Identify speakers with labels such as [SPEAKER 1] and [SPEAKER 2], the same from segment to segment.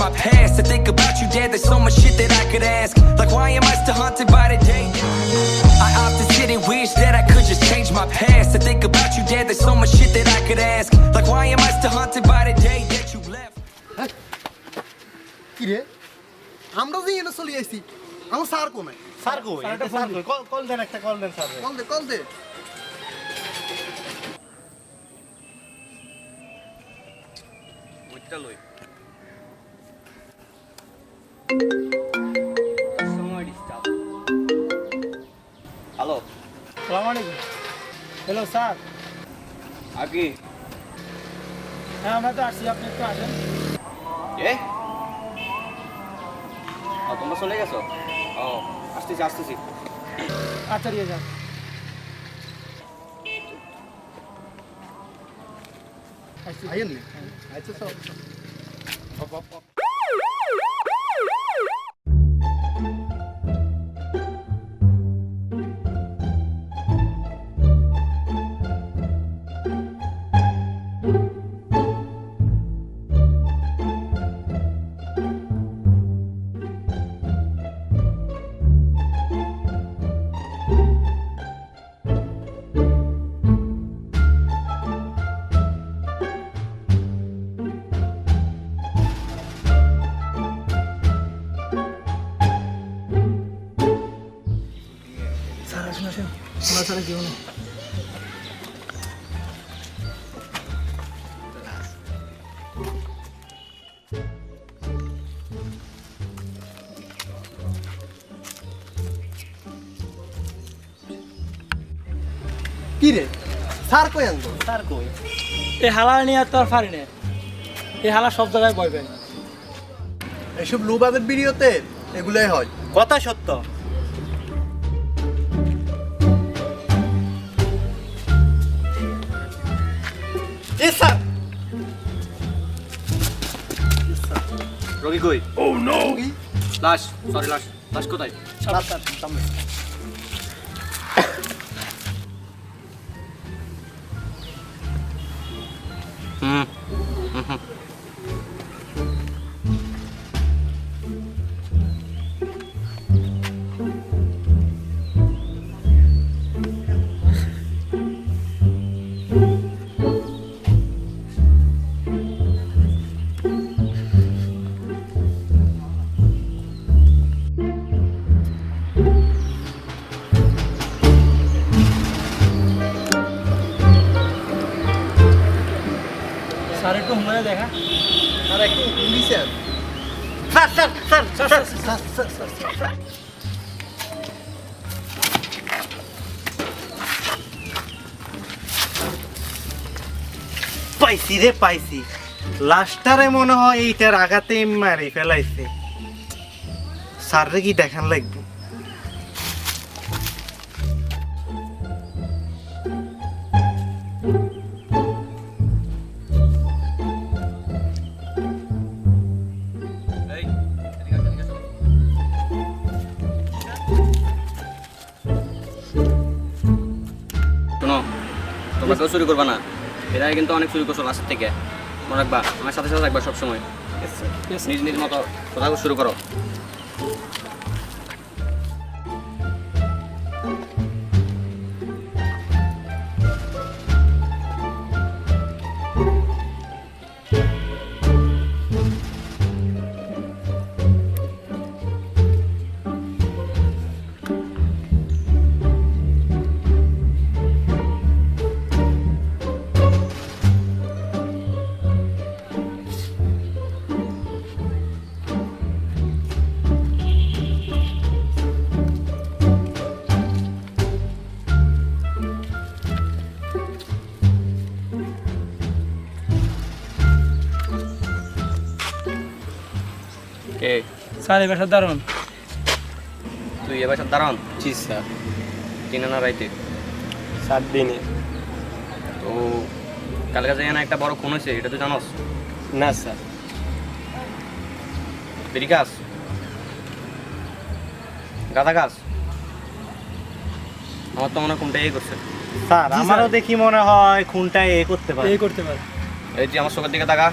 [SPEAKER 1] my past. To think about you dead, there's so much shit that I could ask. Like why am I still haunted by the day? I often sit and wish that I could just change my past. To think about you dead, there's so much shit that I could ask. Like why am I still haunted by the day that you left?
[SPEAKER 2] কি রে আমরা যে এনে চলে আইছি আমার sir কোনে
[SPEAKER 3] sir কই স্যার কই কল দেন একটা কল দেন স্যার
[SPEAKER 2] কল দে
[SPEAKER 1] বুঝটা লই হ্যালো
[SPEAKER 3] আসসালামু আলাইকুম হ্যালো স্যার
[SPEAKER 1] আকি
[SPEAKER 3] হ্যাঁ আমরা তো আসছি আপনি একটু আসেন
[SPEAKER 1] এ তোমরা চলে গেছো ও আসতেছি
[SPEAKER 3] আচ্ছা দিয়ে যান
[SPEAKER 2] আইয়েন আচ্ছা সব
[SPEAKER 3] স্যার কেউ নেই
[SPEAKER 2] কি রে স্যার কই আনতো
[SPEAKER 3] স্যার কই এই হালা নিয়ে আর তো আর পারি না এই হালা সব জায়গায় বয় পাই
[SPEAKER 2] এসব লোবাদের ভিডিওতে এগুলাই হয়
[SPEAKER 3] কথা সত্য স্যার
[SPEAKER 1] রোগী কই ও নো লাশ লাশ কোথায়
[SPEAKER 3] সামনে স্যার একটু হুমায় দেখা
[SPEAKER 2] আর একটু ইংলিশে
[SPEAKER 3] স্যার পাইছি লাস্টারে মনে হয় এইটার আঘাতে মারি ফেলাইছে স্যাররে কি দেখান লাগবে
[SPEAKER 1] শোনো তোমরা কেউ চুরি করবা না এরা কিন্তু অনেক চুরি করছো লাস্ট থেকে মনে রাখবা আমার সাথে থাকবা সবসময় নিজ মতো কথা শুরু করো কে
[SPEAKER 3] স্যার এই বাসার দারুন
[SPEAKER 1] তুই এ বাসার দাঁড়ান
[SPEAKER 4] জি স্যার
[SPEAKER 1] দিনে না রাইতে
[SPEAKER 4] 7 দিনে
[SPEAKER 1] তো কালকে যাই না একটা বড় খুন হয়েছে এটা তুই জানোস
[SPEAKER 4] না স্যার
[SPEAKER 1] বিড়ি গাছ গাঁদা গাছ আমার তো মনে হয় কোনটা এই করছে
[SPEAKER 3] স্যার আমারও দেখি মনে হয় খুনটা এ করতে পারে
[SPEAKER 1] এই যে আমার চোখের দিকে তাকা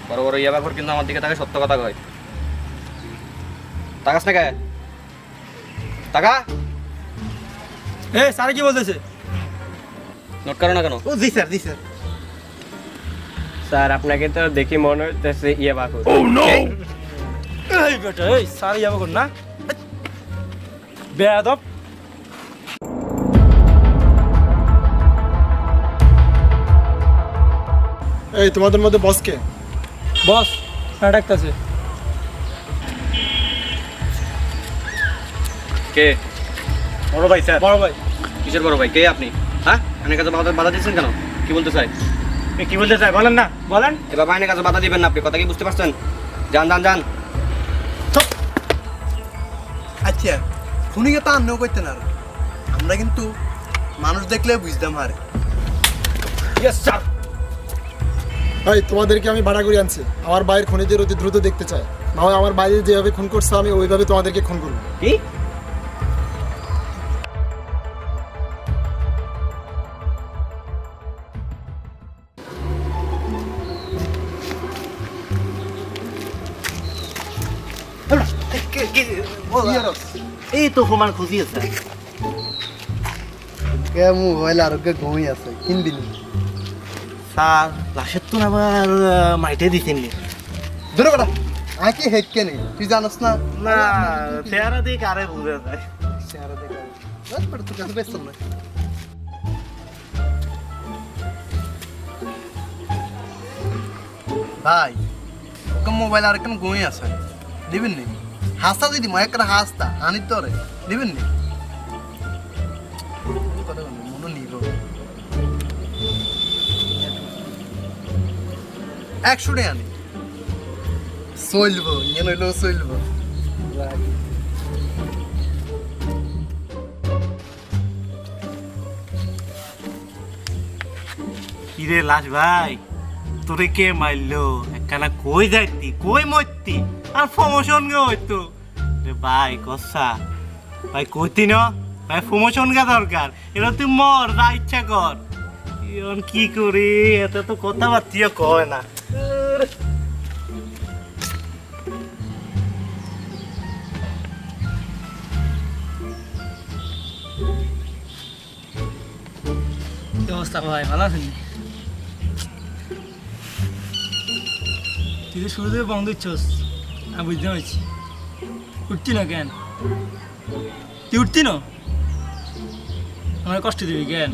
[SPEAKER 1] বড় বড় ইয়াবা করে কিন্তু আমার দিকে তাকে সত্য কথা কয়
[SPEAKER 5] তাকাস না কে টাকা
[SPEAKER 4] এ স্যার কি বলতেছে?
[SPEAKER 5] নোট করো না কেন?
[SPEAKER 3] ও জি স্যার জি স্যার।
[SPEAKER 4] স্যার আপনাকে তো দেখি মনে হচ্ছে ইয়ে বাকুর। এই বেটা এই স্যার ইয়ে বাকুর না বেয়াদব।
[SPEAKER 6] এই তোমাদের মধ্যে বস কে?
[SPEAKER 4] বস স্যার ডাকতেছে।
[SPEAKER 5] কে?
[SPEAKER 3] বড় ভাই স্যার।
[SPEAKER 4] বড় ভাই
[SPEAKER 5] কিসের বড় ভাই? কে আপনি? হ্যাঁ আইনের কাছে বাধা দিচ্ছেন কেন? কি বলতে চাই?
[SPEAKER 3] কি বলতে চাই বলেন না বলেন।
[SPEAKER 5] এবার আইনের কাছে বাধা দিবেন না আপনি, কথা কি বুঝতে পারছেন? যান যান যান।
[SPEAKER 2] আচ্ছা খুনিকে তো আন্নেও করতে না আমরা কিন্তু মানুষ দেখলে বুঝতাম আর
[SPEAKER 4] ইয়েস স্যার।
[SPEAKER 6] এই তোমাদেরকে আমি ভাড়া করে আনছি, আমার বাইরের খুনিদের অতি দ্রুত দেখতে চাই, না হয় আমার বাইরে যেভাবে খুন করছে আমি ওইভাবে তোমাদেরকে খুন করবো।
[SPEAKER 5] কি?
[SPEAKER 3] এই তো প্রমাণ খুঁজি আছে।
[SPEAKER 2] কে মোবাইল আরোগ্য ঘুমিয়ে আছে কিনদিনি
[SPEAKER 3] স্যার লাশের তো আবার মাইটে দিতেন
[SPEAKER 2] ধরে বেটা আমি কি হেঁকে নেই তুই জানোস না
[SPEAKER 3] না চেহারা দিয়ে কারে বুঝে যায়।
[SPEAKER 2] চেহারা দেখে বেটা তোর কাছে ব্যস্ত না ভাই ওকে মোবাইল আর কেন ঘুমিয়ে আছে দিবেন নি হাসতা দিদি মা একটা হাসতা আনি তোরে দিবেন নি কথা বলি মনে নিল 100 টাকা আনি চলবো ইয়ে নইলেও চলবো
[SPEAKER 3] কিরে লাশ ভাই তোরে কে মারলো একখানা কই যাইতি কই মরতি আর প্রমোশন গে হইতো রে ভাই কসা ভাই কইতি না ভাই প্রমোশন গে দরকার এটা তুই মর যা ইচ্ছা কর এখন কি করি এত তো কথাবার্তা কয় না
[SPEAKER 4] কি অবস্থা ভাই, ভালো আছেন? তুই তো শুরু থেকে বন্ধ দিচ্ছস, আমি বুঝতে পারছি। উঠতি না কেন? তুই উঠতি না? আমার কষ্ট দিবি কেন?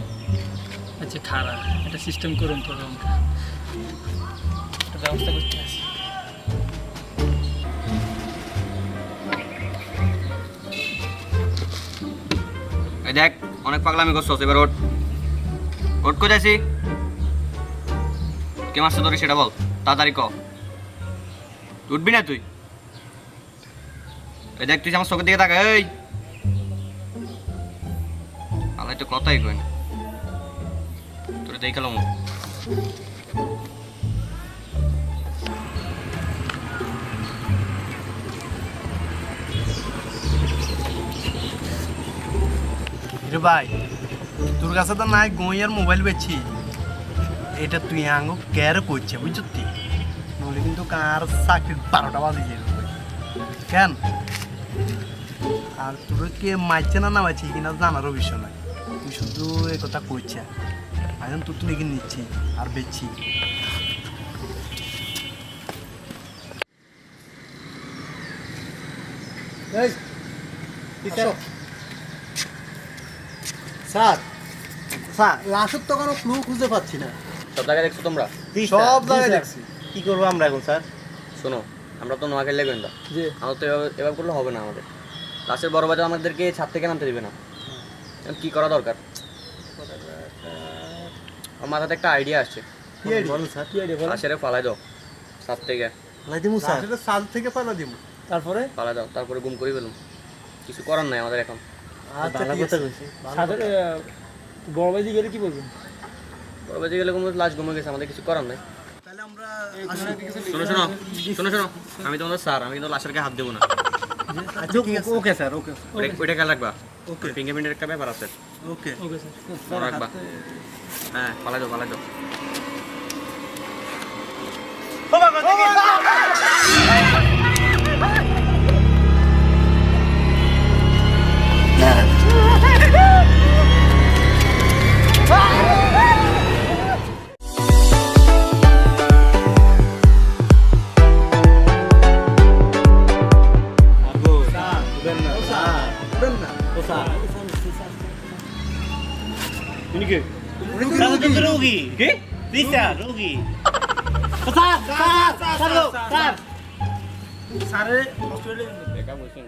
[SPEAKER 4] আচ্ছা খারাপ একটা সিস্টেম করুন তোর আমাকে একটা ব্যবস্থা করতে আছে।
[SPEAKER 5] এই দেখ অনেক পাগলামি করছস, এবার ওঠ ওঠ কই যাইছি? কে মারছে তোরে সেটা বল, তাড়াতাড়ি ক। উঠবি না তুই? এই দেখ তুই আমার চোখের দিকে তাকা। এই আলাই তো কথাই কই না, তোরে দেখালাম।
[SPEAKER 2] রে ভাই তোর কাছে তো নাই গইয়ার মোবাইল বেচছি, এটা তুই আঙ্গো কেয়ার করছে বুঝছো তুই, নইলে কিন্তু কার চাকরির 12টা বাজে যাবে কেন। আর তোর কে মারছে না মারছে কিনা জানারও বিষয় নাই, তুই শুধু এই কথা কইছে এখন তোর তুই নিচ্ছি আর বেচছি। স্যার স্যার লাশের তো কোনো ক্লু খুঁজে পাচ্ছি না।
[SPEAKER 5] সব জায়গায় দেখছো তোমরা?
[SPEAKER 2] সব জায়গায় দেখছি।
[SPEAKER 3] কি করবো আমরা এখন স্যার?
[SPEAKER 5] শোনো, আমরা তো নোয়াখালী গোয়েন্দা, আমাদের তো এবার করলে হবে না। আমাদের লাশের বড় বাজার আমাদেরকে ছাদ থেকে নামতে দিবে না। এখন কি করা দরকার? আমার মাথাতে একটা আইডিয়া আসছে।
[SPEAKER 3] বলুন স্যার।
[SPEAKER 4] কি আইডিয়া বল?
[SPEAKER 5] লাশের ফালাই দাও ছাদ থেকে।
[SPEAKER 3] লাই দিমু স্যার।
[SPEAKER 2] লাশের সাল থেকে পালা দিব।
[SPEAKER 4] তারপরে
[SPEAKER 5] ফালাই দাও, তারপরে গুম করে ফেলুন। কিছু করার নাই আমাদের এখন।
[SPEAKER 2] আচ্ছা
[SPEAKER 3] ভালো
[SPEAKER 2] ঠিক
[SPEAKER 3] কথা
[SPEAKER 2] আছে।
[SPEAKER 3] কইছি।
[SPEAKER 4] সাথে বড় ভাই গেলে কি বলবেন?
[SPEAKER 5] বড় বাজে গেলে কোনো লাশ গুমে গেছে, আমাদের কিছু করার নাই।
[SPEAKER 2] তাহলে আমরা আসি।
[SPEAKER 5] শোনো শোনো শোনো শোনো, আমি তোমাদের স্যার, আমি কিন্তু লাশের গায়ে হাত দেবো না।
[SPEAKER 2] আচ্ছা ঠিক আছে।
[SPEAKER 3] Okay sir okay.
[SPEAKER 5] ওইটা খেয়াল রাখবা।
[SPEAKER 2] ওকে
[SPEAKER 5] ফিঙ্গারপ্রিন্টের একটা ব্যাপার আছে,
[SPEAKER 2] ওকে
[SPEAKER 4] ওকে স্যার।
[SPEAKER 5] মনে রাখবা। হ্যাঁ ফালাই দাও ফালাই দাও।
[SPEAKER 3] রোগী কি বিচার রোগী স্যার স্যার স্যার স্যার
[SPEAKER 4] স্যারে হসপিটালে
[SPEAKER 5] দেখা বলছি